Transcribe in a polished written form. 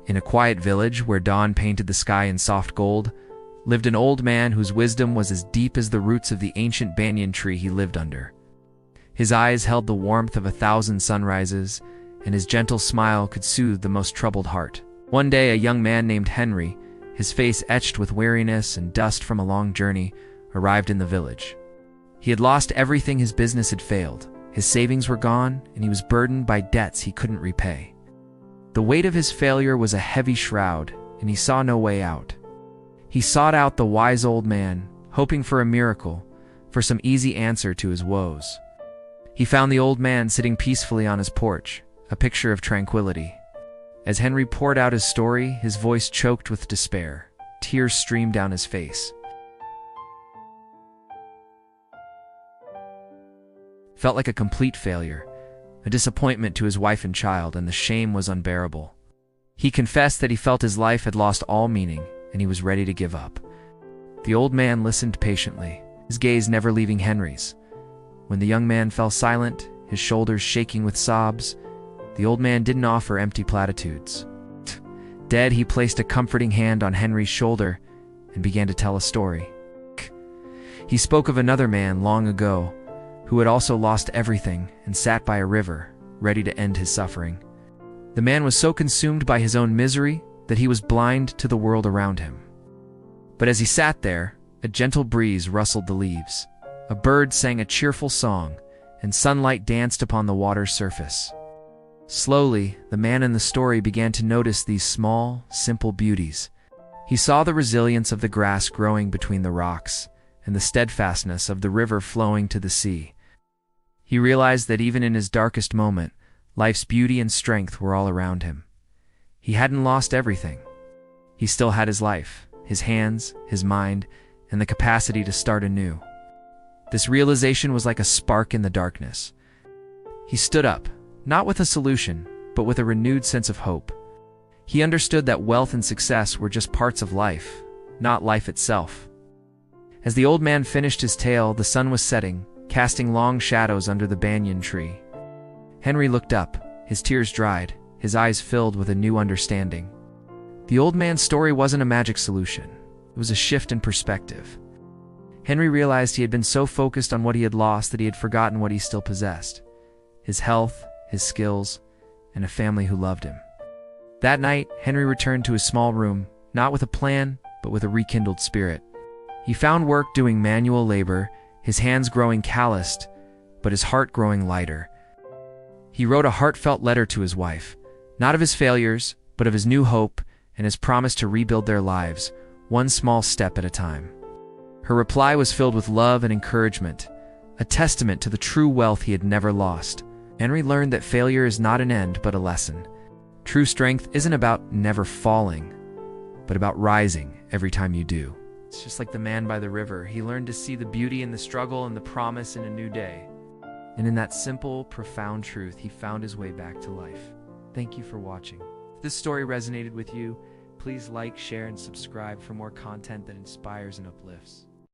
In a quiet village where dawn painted the sky in soft gold, lived an old man whose wisdom was as deep as the roots of the ancient banyan tree he lived under. His eyes held the warmth of 1,000 sunrises, and his gentle smile could soothe the most troubled heart. One day, a young man named Henry, his face etched with weariness and dust from a long journey, arrived in the village. He had lost everything. His business had failed. His savings were gone, and he was burdened by debts he couldn't repay. The weight of his failure was a heavy shroud, and he saw no way out. He sought out the wise old man, hoping for a miracle, for some easy answer to his woes. He found the old man sitting peacefully on his porch, a picture of tranquility. As Henry poured out his story, his voice choked with despair. Tears streamed down his face. Felt like a complete failure, a disappointment to his wife and child, and the shame was unbearable. He confessed that he felt his life had lost all meaning, and he was ready to give up. The old man listened patiently, his gaze never leaving Henry's. When the young man fell silent, his shoulders shaking with sobs, the old man didn't offer empty platitudes. Dead, he placed a comforting hand on Henry's shoulder and began to tell a story. He spoke of another man long ago who had also lost everything and sat by a river, ready to end his suffering. The man was so consumed by his own misery that he was blind to the world around him. But as he sat there, a gentle breeze rustled the leaves. A bird sang a cheerful song, and sunlight danced upon the water's surface. Slowly, the man in the story began to notice these small, simple beauties. He saw the resilience of the grass growing between the rocks, and the steadfastness of the river flowing to the sea. He realized that even in his darkest moment, life's beauty and strength were all around him. He hadn't lost everything. He still had his life, his hands, his mind, and the capacity to start anew. This realization was like a spark in the darkness. He stood up, not with a solution, but with a renewed sense of hope. He understood that wealth and success were just parts of life, not life itself. As the old man finished his tale, the sun was setting, casting long shadows under the banyan tree. Henry looked up, his tears dried, his eyes filled with a new understanding. The old man's story wasn't a magic solution. It was a shift in perspective. Henry realized he had been so focused on what he had lost that he had forgotten what he still possessed: his health, his skills, and a family who loved him. That night, Henry returned to his small room, not with a plan, but with a rekindled spirit. He found work doing manual labor, his hands growing calloused, but his heart growing lighter. He wrote a heartfelt letter to his wife, not of his failures, but of his new hope and his promise to rebuild their lives, one small step at a time. Her reply was filled with love and encouragement, a testament to the true wealth he had never lost. Henry learned that failure is not an end, but a lesson. True strength isn't about never falling, but about rising every time you do. It's just like the man by the river. He learned to see the beauty in the struggle and the promise in a new day. And in that simple, profound truth, he found his way back to life. Thank you for watching. If this story resonated with you, please like, share, and subscribe for more content that inspires and uplifts.